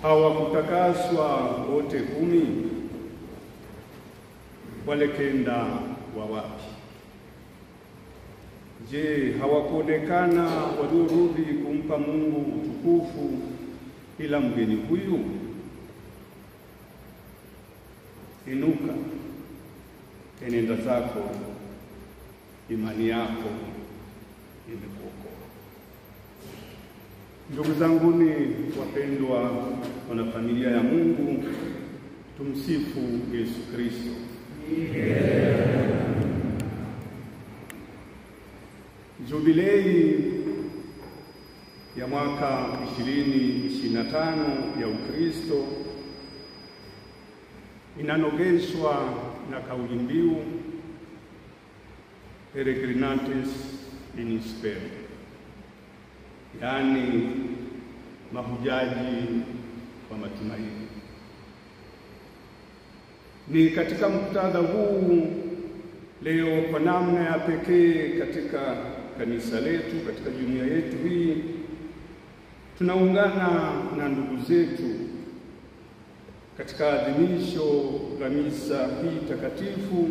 hawakutakaswa wote 10? Wale 9 wa wapi? Je, hawakuonekana waliorudi kumpa Mungu utukufu ila mgeni huyu? Inuka, enenda zako, imani yako imekuokoa. Ndugu zanguni wapendwa, wana familia ya Mungu, tumsifu Yesu Kristo. Jubilei ya mwaka 2025 ya Ukristo inanogeshwa na kauli mbiu Peregrinantes in Spem, yaani mahujaji wa matumaini. Ni katika muktadha huu leo kwa namna ya pekee katika kanisa letu, katika jumuiya yetu hii, tunaungana na ndugu zetu katika adhimisho la misa hii takatifu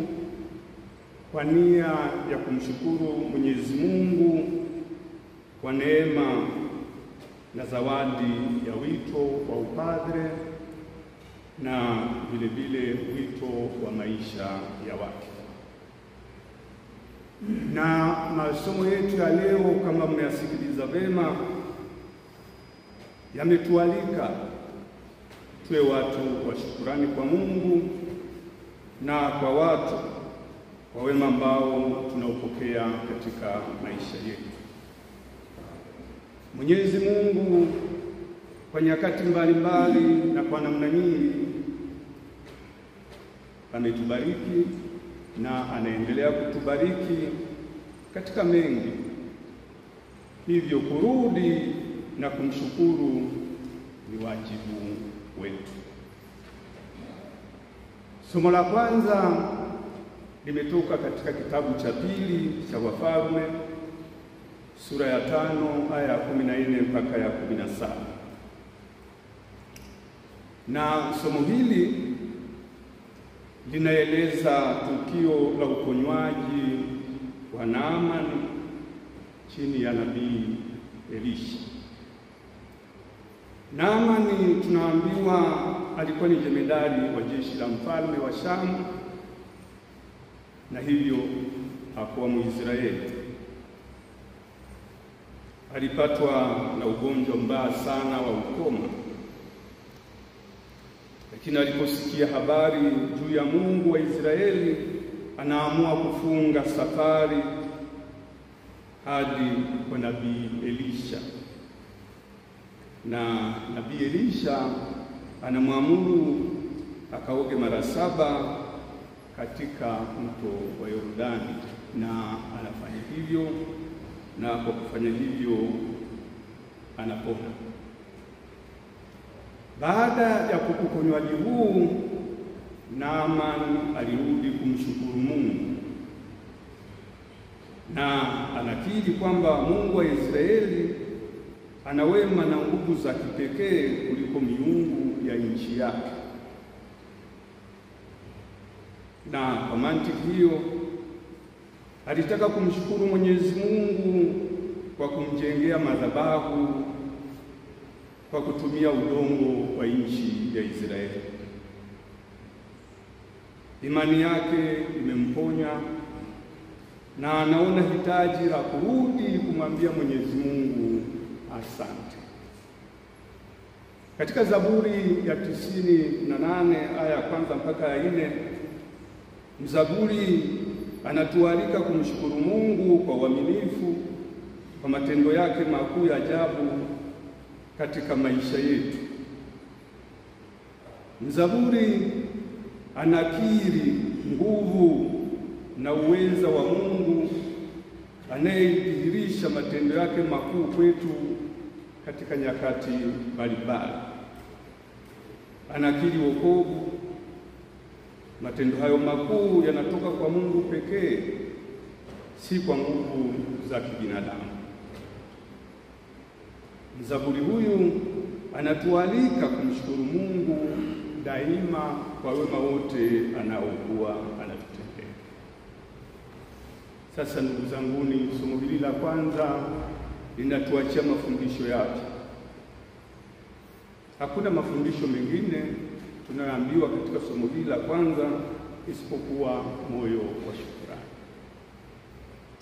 kwa nia ya kumshukuru Mwenyezi Mungu kwa neema na zawadi ya wito wa upadre na vile vile wito wa maisha ya watu. Na masomo yetu ya leo, kama mmeyasikiliza vema, yametualika tuwe watu wa shukrani kwa Mungu na kwa watu kwa wema ambao tunaupokea katika maisha yetu. Mwenyezi Mungu kwa nyakati mbalimbali na kwa namna nyingi ametubariki na anaendelea kutubariki katika mengi. Hivyo kurudi na kumshukuru ni wajibu wetu. Somo la kwanza limetoka katika kitabu cha pili cha Wafalme sura ya 5 aya ya 14 mpaka ya 17. Na somo hili linaeleza tukio la uponywaji wa Naamani chini ya nabii Elisha. Naamani tunaambiwa alikuwa ni jemedari wa jeshi la mfalme wa Shamu, na hivyo hakuwa Mwisraeli. Alipatwa na ugonjwa mbaya sana wa ukoma, lakini aliposikia habari juu ya Mungu wa Israeli, anaamua kufunga safari hadi kwa nabii Elisha. Na nabii Elisha anamwamuru akaoge mara 7 katika mto wa Yordani, na anafanya hivyo, na kwa kufanya hivyo anapona. Baada ya uponywaji huu, Naamani alirudi kumshukuru Mungu na anakiri kwamba Mungu wa Israeli ana wema na nguvu za kipekee kuliko miungu ya nchi yake. Na kwa mantiki hiyo alitaka kumshukuru Mwenyezi Mungu kwa kumjengea madhabahu kwa kutumia udongo wa nchi ya Israeli. Imani yake imemponya na anaona hitaji la kurudi kumwambia Mwenyezi Mungu asante. Katika Zaburi ya 98 aya ya 1 mpaka ya 4, mzaburi anatualika kumshukuru Mungu kwa uaminifu, kwa matendo yake makuu ya ajabu katika maisha yetu. Mzaburi anakiri nguvu na uweza wa Mungu anayedhihirisha matendo yake makuu kwetu katika nyakati mbalimbali. Anakiri wokovu. Matendo hayo makuu yanatoka kwa Mungu pekee, si kwa nguvu za kibinadamu. Mzaburi huyu anatualika kumshukuru Mungu daima kwa wema wote anaokuwa anatutendea. Sasa ndugu zanguni, somo hili la kwanza linatuachia mafundisho yake. Hakuna mafundisho mengine tunayoambiwa katika somo hili la kwanza isipokuwa moyo wa shukrani.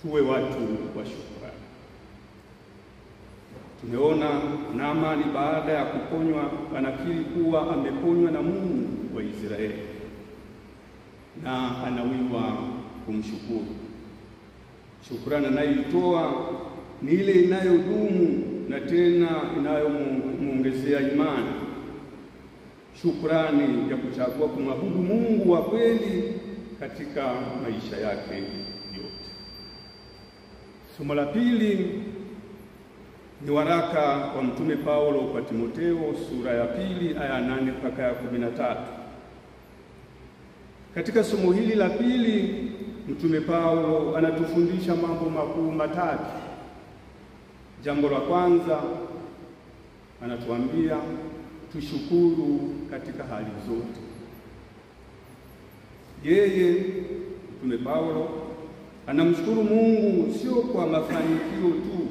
Tuwe watu wa shukrani. Tumeona Naamani baada ya kuponywa anakiri kuwa ameponywa na Mungu wa Israeli na anawiwa kumshukuru. Shukrani anayoitoa ni ile inayodumu na tena inayomuongezea imani. Shukrani ya kuchagua kumwabudu Mungu wa kweli katika maisha yake yote. Somo la pili ni waraka wa Mtume Paulo kwa Timotheo sura ya 2 aya 8 mpaka ya 13. Katika somo hili la pili Mtume Paulo anatufundisha mambo makuu matatu. Jambo la kwanza, anatuambia tushukuru katika hali zote. Yeye Mtume Paulo anamshukuru Mungu sio kwa mafanikio tu,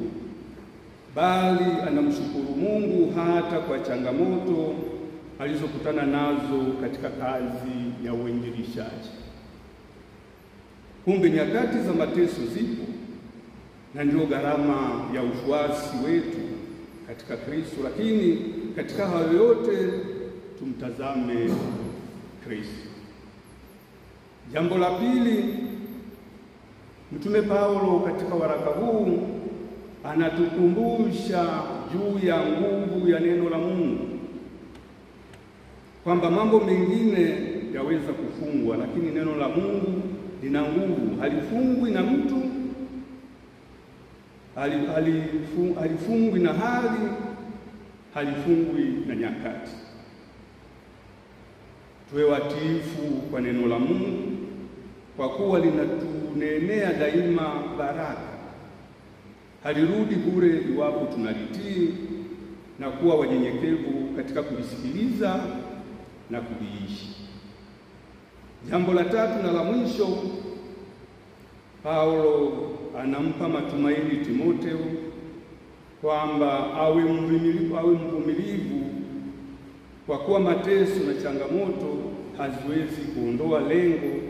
bali anamshukuru Mungu hata kwa changamoto alizokutana nazo katika kazi ya uinjilishaji. Kumbe nyakati za mateso zipo, na ndio gharama ya ufuasi wetu katika Kristo, lakini katika hayo yote tumtazame Kristo. Jambo la pili, Mtume Paulo katika waraka huu anatukumbusha juu ya nguvu ya neno la Mungu, kwamba mambo mengine yaweza kufungwa, lakini neno la Mungu lina nguvu. Halifungwi na mtu, halifungwi na hali, halifungwi na nyakati. Tuwe watiifu kwa neno la Mungu, kwa kuwa linatunenea daima baraka. Halirudi bure iwapo tunalitii na kuwa wanyenyekevu katika kulisikiliza na kuliishi. Jambo la tatu na la mwisho, Paulo anampa matumaini Timotheo kwamba awe mvumilivu, kwa kuwa mateso na changamoto haziwezi kuondoa lengo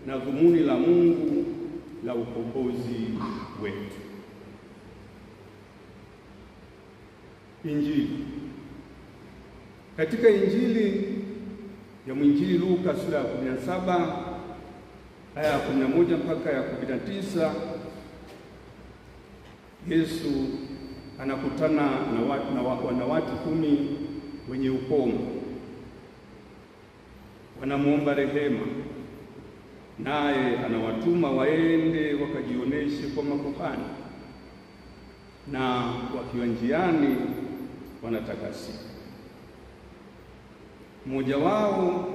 na dhumuni la Mungu la ukombozi wetu. Injili. Katika Injili ya mwinjili Luka sura ya 17 aya ya 11 mpaka ya 19, Yesu anakutana na watu 10 wenye ukoma. Wanamuomba rehema, naye anawatuma waende wakajioneshe kwa makuhani, na wakiwa njiani wanatakasika. Mmoja wao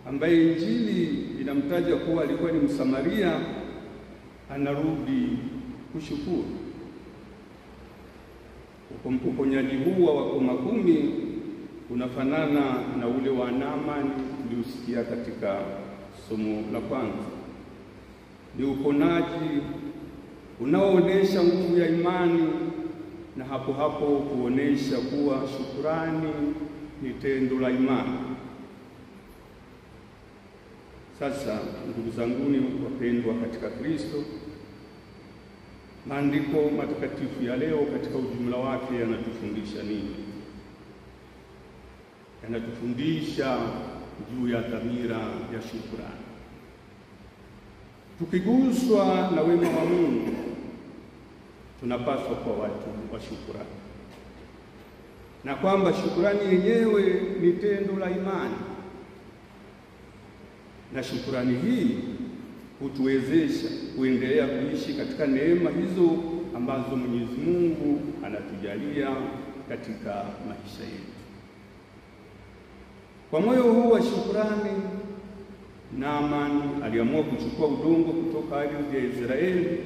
ambaye Injili inamtaja kuwa alikuwa ni Msamaria anarudi kushukuru. Uponyaji huu wa wakoma 10 unafanana na ule wa Naamani uliosikia katika somo la kwanza. Ni uponaji unaoonesha nguvu ya imani, na hapo hapo kuonesha kuwa shukrani ni tendo la imani. Sasa ndugu zanguni wapendwa katika Kristo, maandiko matakatifu ya leo katika ujumla wake yanatufundisha nini? Yanatufundisha juu ya dhamira ya shukrani. Tukiguswa na wema wa Mungu, tunapaswa kwa watu wa shukrani, na kwamba shukrani yenyewe ni tendo la imani, na shukrani hii hutuwezesha kuendelea kuishi katika neema hizo ambazo Mwenyezi Mungu anatujalia katika maisha yetu. Kwa moyo huu wa shukrani, Naamani aliamua kuchukua udongo kutoka ardhi ya Israeli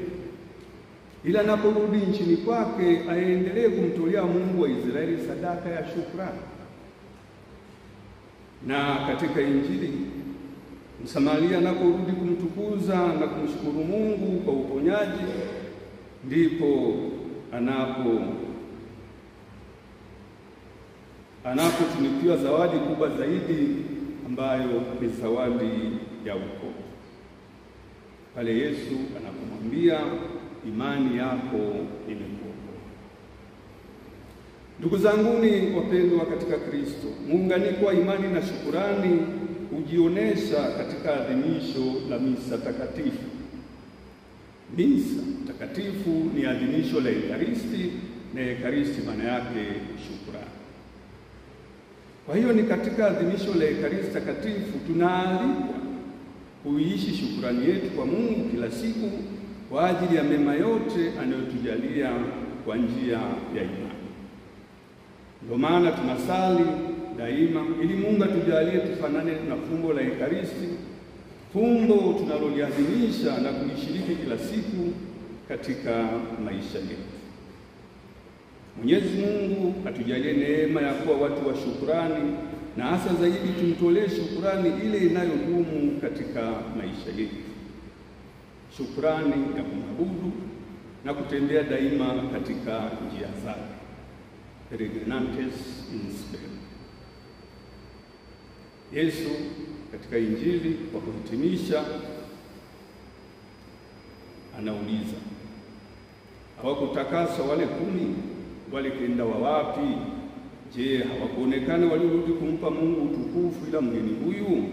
ila anaporudi nchini kwake aendelee kumtolea Mungu wa Israeli sadaka ya shukrani. Na katika Injili Msamaria anaporudi kumtukuza na kumshukuru Mungu kwa uponyaji, ndipo anapotunikiwa zawadi kubwa zaidi, ambayo ni zawadi ya wokovu. Pale Yesu anapomwambia, imani yako imekuokoa. Ndugu zanguni wapendwa katika Kristo, muunganiko wa imani na shukurani hujionesha katika adhimisho la misa takatifu. Misa takatifu ni adhimisho la Ekaristi, na Ekaristi maana yake shukrani. Kwa hiyo ni katika adhimisho la Ekaristi takatifu tunaalikwa kuishi shukrani yetu kwa Mungu kila siku kwa ajili ya mema yote anayotujalia kwa njia ya imani. Ndio maana tunasali daima ili Mungu atujalie tufanane na fumbo la Ekaristi, fumbo tunaloliadhimisha na kulishiriki kila siku katika maisha yetu. Mwenyezi Mungu atujalie neema ya kuwa watu wa shukrani, na hasa zaidi tumtolee shukrani ile inayodumu katika maisha yetu, shukrani ya kumwabudu na kutembea daima katika njia zake, peregrinantes in spiritu. Yesu katika Injili kwa kuhitimisha anauliza, hawakutakaswa wale 10? Wale kenda wawapi? Je, hawakuonekana waliorudi kumpa Mungu utukufu ila mgeni huyu?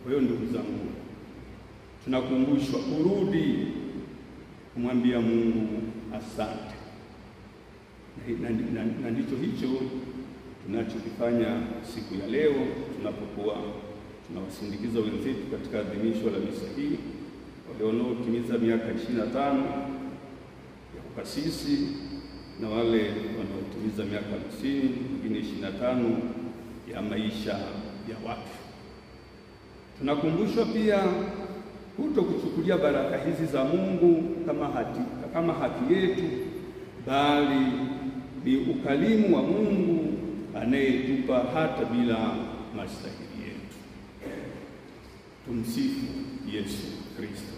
Kwa hiyo ndugu zangu, tunakumbushwa kurudi kumwambia Mungu asante, na ndicho hicho tunachokifanya siku ya leo tunapokuwa tunawasindikiza wenzetu katika adhimisho la misa hii, wale wanaotimiza miaka 25 ya ukasisi na wale wanaotimiza miaka 50, wengine 25 ya maisha ya watu. Tunakumbushwa pia kuto kuchukulia baraka hizi za Mungu kama haki yetu, bali ni ukarimu wa Mungu anayetupa hata bila mastahili yetu. Tumsifu Yesu Kristo.